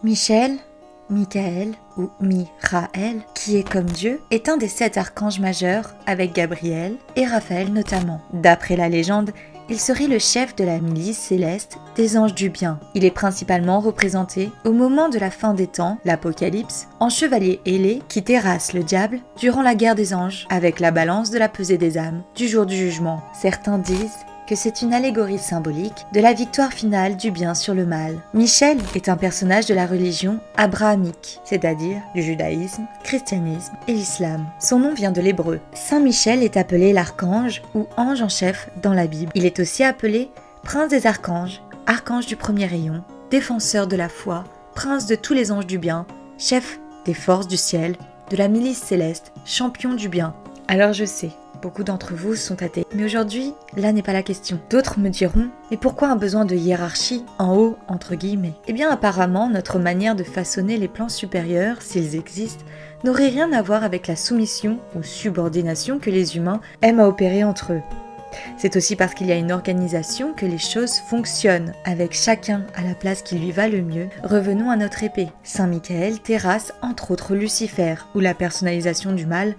Michel, Michael ou Michael, qui est comme Dieu, est un des 7 archanges majeurs avec Gabriel et Raphaël notamment. D'après la légende, il serait le chef de la milice céleste des anges du bien. Il est principalement représenté au moment de la fin des temps, l'Apocalypse, en chevalier ailé qui terrasse le diable durant la guerre des anges avec la balance de la pesée des âmes du jour du jugement. Certains disent que c'est une allégorie symbolique de la victoire finale du bien sur le mal. Michel est un personnage de la religion abrahamique, c'est-à-dire du judaïsme, christianisme et l'islam. Son nom vient de l'hébreu. Saint Michel est appelé l'archange ou ange en chef dans la Bible. Il est aussi appelé prince des archanges, archange du premier rayon, défenseur de la foi, prince de tous les anges du bien, chef des forces du ciel, de la milice céleste, champion du bien. Alors je sais, beaucoup d'entre vous sont athées. Mais aujourd'hui, là n'est pas la question. D'autres me diront, mais pourquoi un besoin de hiérarchie en haut, entre guillemets? Eh bien apparemment, notre manière de façonner les plans supérieurs, s'ils existent, n'aurait rien à voir avec la soumission ou subordination que les humains aiment à opérer entre eux. C'est aussi parce qu'il y a une organisation que les choses fonctionnent, avec chacun à la place qui lui va le mieux. Revenons à notre épée. Saint Michael terrasse entre autres Lucifer, ou la personnalisation du mal,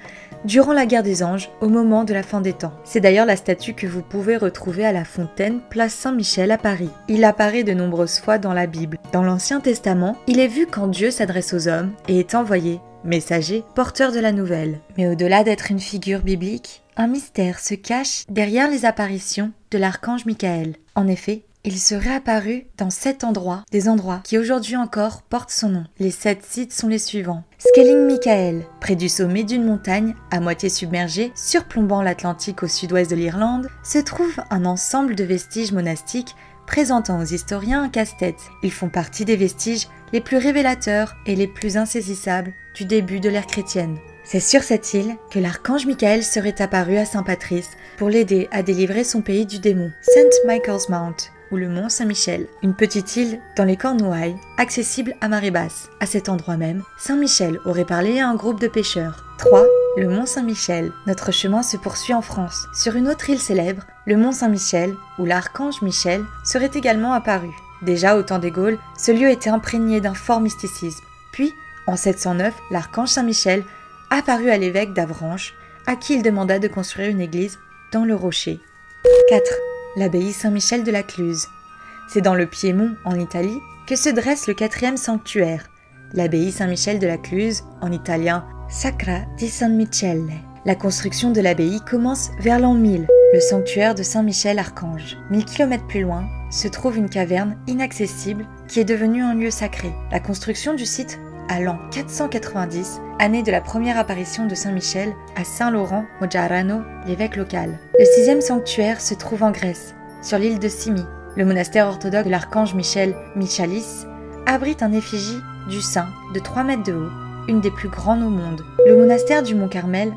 durant la guerre des anges, au moment de la fin des temps. C'est d'ailleurs la statue que vous pouvez retrouver à la Fontaine, place Saint-Michel à Paris. Il apparaît de nombreuses fois dans la Bible. Dans l'Ancien Testament, il est vu quand Dieu s'adresse aux hommes et est envoyé, messager, porteur de la nouvelle. Mais au-delà d'être une figure biblique, un mystère se cache derrière les apparitions de l'archange Michael. En effet, il serait apparu dans 7 endroits, des endroits qui aujourd'hui encore portent son nom. Les 7 sites sont les suivants. Skelling Michael, près du sommet d'une montagne, à moitié submergée, surplombant l'Atlantique au sud-ouest de l'Irlande, se trouve un ensemble de vestiges monastiques présentant aux historiens un casse-tête. Ils font partie des vestiges les plus révélateurs et les plus insaisissables du début de l'ère chrétienne. C'est sur cette île que l'archange Michael serait apparu à Saint Patrice pour l'aider à délivrer son pays du démon. St. Michael's Mount, ou le mont Saint-Michel, une petite île dans les Cornouailles, accessible à marée basse. À cet endroit même, Saint Michel aurait parlé à un groupe de pêcheurs. 3. Le mont Saint-Michel. Notre chemin se poursuit en France. Sur une autre île célèbre, le mont Saint-Michel, où l'archange Michel serait également apparu. Déjà au temps des Gaules, ce lieu était imprégné d'un fort mysticisme. Puis, en 709, l'archange Saint-Michel apparut à l'évêque d'Avranches, à qui il demanda de construire une église dans le rocher. 4. L'abbaye Saint-Michel de la Cluse. C'est dans le Piémont, en Italie, que se dresse le 4e sanctuaire, l'abbaye Saint-Michel de la Cluse, en italien Sacra di San Michele. La construction de l'abbaye commence vers l'an 1000, le sanctuaire de Saint-Michel-Archange. 1000 km plus loin se trouve une caverne inaccessible qui est devenue un lieu sacré. La construction du site à l'an 490, année de la première apparition de Saint-Michel à Saint-Laurent Moggiarano, l'évêque local. Le 6e sanctuaire se trouve en Grèce, sur l'île de Simi. Le monastère orthodoxe de l'archange Michel, Michalis, abrite un effigie du saint de 3 mètres de haut, une des plus grandes au monde. Le monastère du Mont Carmel,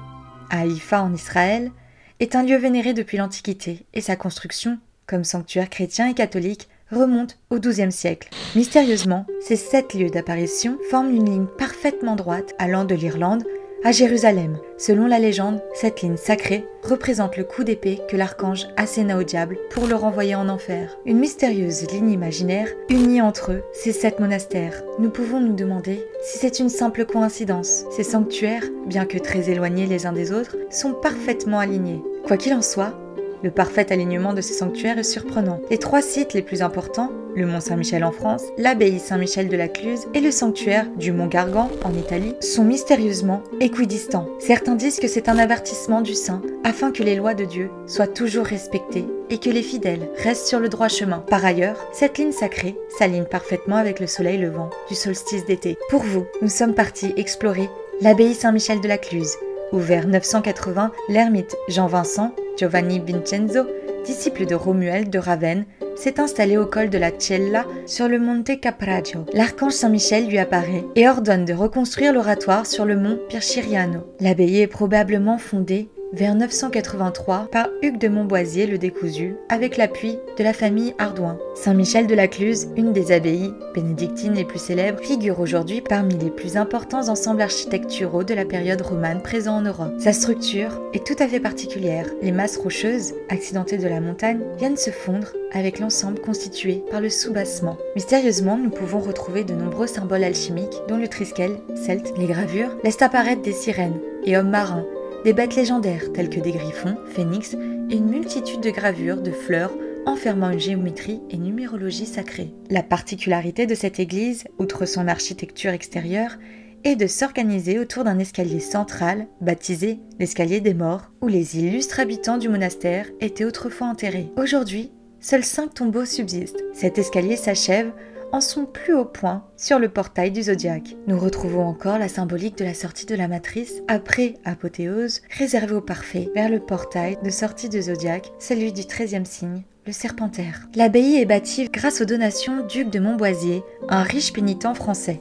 à Haïfa en Israël, est un lieu vénéré depuis l'Antiquité et sa construction, comme sanctuaire chrétien et catholique, remonte au XIIe siècle. Mystérieusement, ces 7 lieux d'apparition forment une ligne parfaitement droite allant de l'Irlande à Jérusalem. Selon la légende, cette ligne sacrée représente le coup d'épée que l'archange asséna au diable pour le renvoyer en enfer. Une mystérieuse ligne imaginaire unit entre eux ces 7 monastères. Nous pouvons nous demander si c'est une simple coïncidence. Ces sanctuaires, bien que très éloignés les uns des autres, sont parfaitement alignés. Quoi qu'il en soit, le parfait alignement de ces sanctuaires est surprenant. Les 3 sites les plus importants, le mont Saint-Michel en France, l'abbaye Saint-Michel de la Cluse et le sanctuaire du mont Gargan en Italie, sont mystérieusement équidistants. Certains disent que c'est un avertissement du saint afin que les lois de Dieu soient toujours respectées et que les fidèles restent sur le droit chemin. Par ailleurs, cette ligne sacrée s'aligne parfaitement avec le soleil levant du solstice d'été. Pour vous, nous sommes partis explorer l'abbaye Saint-Michel de la Cluse, où vers 980, l'ermite Jean-Vincent Giovanni Vincenzo, disciple de Romuald de Ravenne, s'est installé au col de la Cella sur le Monte Capraggio. L'archange Saint-Michel lui apparaît et ordonne de reconstruire l'oratoire sur le mont Pirciriano. L'abbaye est probablement fondée vers 983 par Hugues de Montboisier le Décousu, avec l'appui de la famille Ardouin. Saint-Michel de la Cluse, une des abbayes bénédictines les plus célèbres, figure aujourd'hui parmi les plus importants ensembles architecturaux de la période romane présents en Europe. Sa structure est tout à fait particulière. Les masses rocheuses, accidentées de la montagne, viennent se fondre avec l'ensemble constitué par le soubassement. Mystérieusement, nous pouvons retrouver de nombreux symboles alchimiques, dont le triskel, celte. Les gravures laissent apparaître des sirènes et hommes marins, des bêtes légendaires telles que des griffons, phénix et une multitude de gravures de fleurs enfermant une géométrie et numérologie sacrée. La particularité de cette église, outre son architecture extérieure, est de s'organiser autour d'un escalier central, baptisé l'escalier des morts, où les illustres habitants du monastère étaient autrefois enterrés. Aujourd'hui, seuls 5 tombeaux subsistent. Cet escalier s'achève en son plus haut point sur le portail du zodiaque. Nous retrouvons encore la symbolique de la sortie de la matrice après apothéose, réservée au parfait, vers le portail de sortie du zodiaque, celui du 13e signe, le serpentaire. L'abbaye est bâtie grâce aux donations d'Hugues de Montboisier, un riche pénitent français.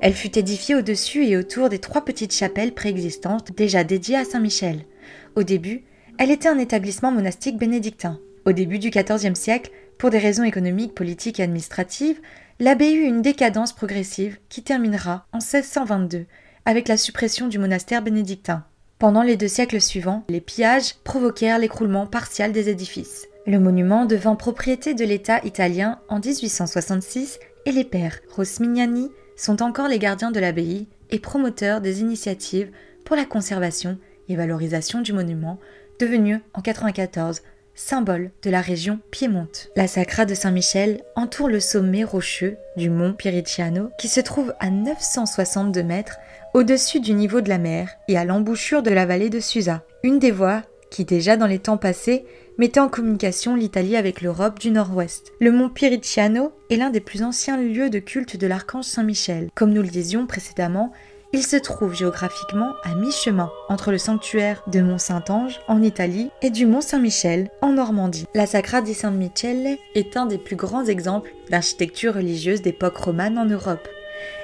Elle fut édifiée au-dessus et autour des 3 petites chapelles préexistantes déjà dédiées à Saint-Michel. Au début, elle était un établissement monastique bénédictin. Au début du XIVe siècle, pour des raisons économiques, politiques et administratives, l'abbaye eut une décadence progressive qui terminera en 1622 avec la suppression du monastère bénédictin. Pendant les 2 siècles suivants, les pillages provoquèrent l'écroulement partiel des édifices. Le monument devint propriété de l'État italien en 1866 et les pères Rosmignani sont encore les gardiens de l'abbaye et promoteurs des initiatives pour la conservation et valorisation du monument, devenu en 1994 symbole de la région Piémonte. La sacra de Saint-Michel entoure le sommet rocheux du mont Piriciano qui se trouve à 962 mètres au-dessus du niveau de la mer et à l'embouchure de la vallée de Susa, une des voies qui déjà dans les temps passés mettait en communication l'Italie avec l'Europe du Nord-Ouest. Le mont Piriciano est l'un des plus anciens lieux de culte de l'archange Saint-Michel. Comme nous le disions précédemment, il se trouve géographiquement à mi-chemin entre le sanctuaire de Mont-Saint-Ange en Italie et du Mont Saint-Michel en Normandie. La Sacra di San Michele est un des plus grands exemples d'architecture religieuse d'époque romane en Europe.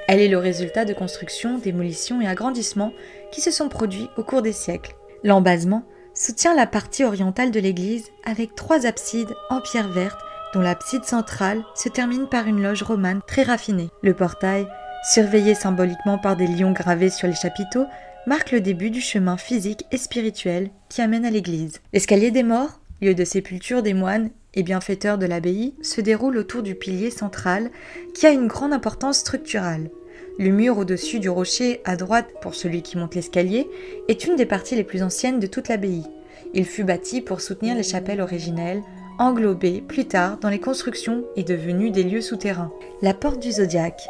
Elle est le résultat de constructions, démolitions et agrandissements qui se sont produits au cours des siècles. L'embasement soutient la partie orientale de l'église avec 3 absides en pierre verte dont l'abside centrale se termine par une loge romane très raffinée. Le portail, surveillé symboliquement par des lions gravés sur les chapiteaux, marque le début du chemin physique et spirituel qui amène à l'église. L'escalier des morts, lieu de sépulture des moines et bienfaiteurs de l'abbaye, se déroule autour du pilier central qui a une grande importance structurale. Le mur au-dessus du rocher, à droite pour celui qui monte l'escalier, est une des parties les plus anciennes de toute l'abbaye. Il fut bâti pour soutenir les chapelles originelles, englobées plus tard dans les constructions et devenues des lieux souterrains. La porte du zodiaque.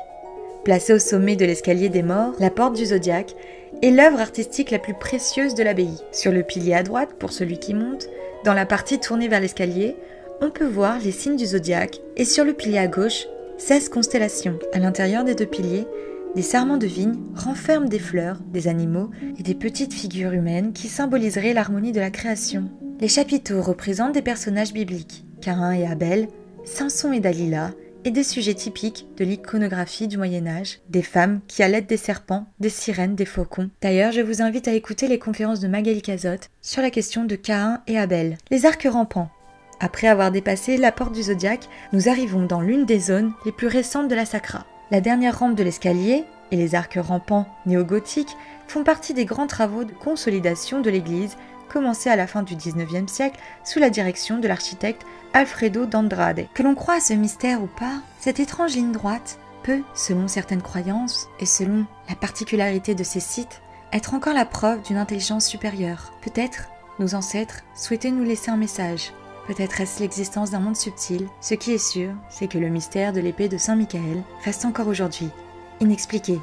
Placée au sommet de l'escalier des morts, la porte du zodiaque est l'œuvre artistique la plus précieuse de l'abbaye. Sur le pilier à droite, pour celui qui monte, dans la partie tournée vers l'escalier, on peut voir les signes du zodiaque et sur le pilier à gauche, 16 constellations. À l'intérieur des 2 piliers, des sarments de vigne renferment des fleurs, des animaux et des petites figures humaines qui symboliseraient l'harmonie de la création. Les chapiteaux représentent des personnages bibliques, Caïn et Abel, Samson et Dalila, et des sujets typiques de l'iconographie du Moyen-Âge, des femmes qui allaitent des serpents, des sirènes, des faucons. D'ailleurs, je vous invite à écouter les conférences de Magali Cazotte sur la question de Caïn et Abel. Les arcs rampants. Après avoir dépassé la porte du zodiaque, nous arrivons dans l'une des zones les plus récentes de la Sacra. La dernière rampe de l'escalier et les arcs rampants néo-gothiques font partie des grands travaux de consolidation de l'église commencés à la fin du XIXe siècle sous la direction de l'architecte Alfredo d'Andrade. Que l'on croie à ce mystère ou pas, cette étrange ligne droite peut, selon certaines croyances et selon la particularité de ces sites, être encore la preuve d'une intelligence supérieure. Peut-être nos ancêtres souhaitaient nous laisser un message. Peut-être est-ce l'existence d'un monde subtil. Ce qui est sûr, c'est que le mystère de l'épée de Saint Michael reste encore aujourd'hui inexpliqué.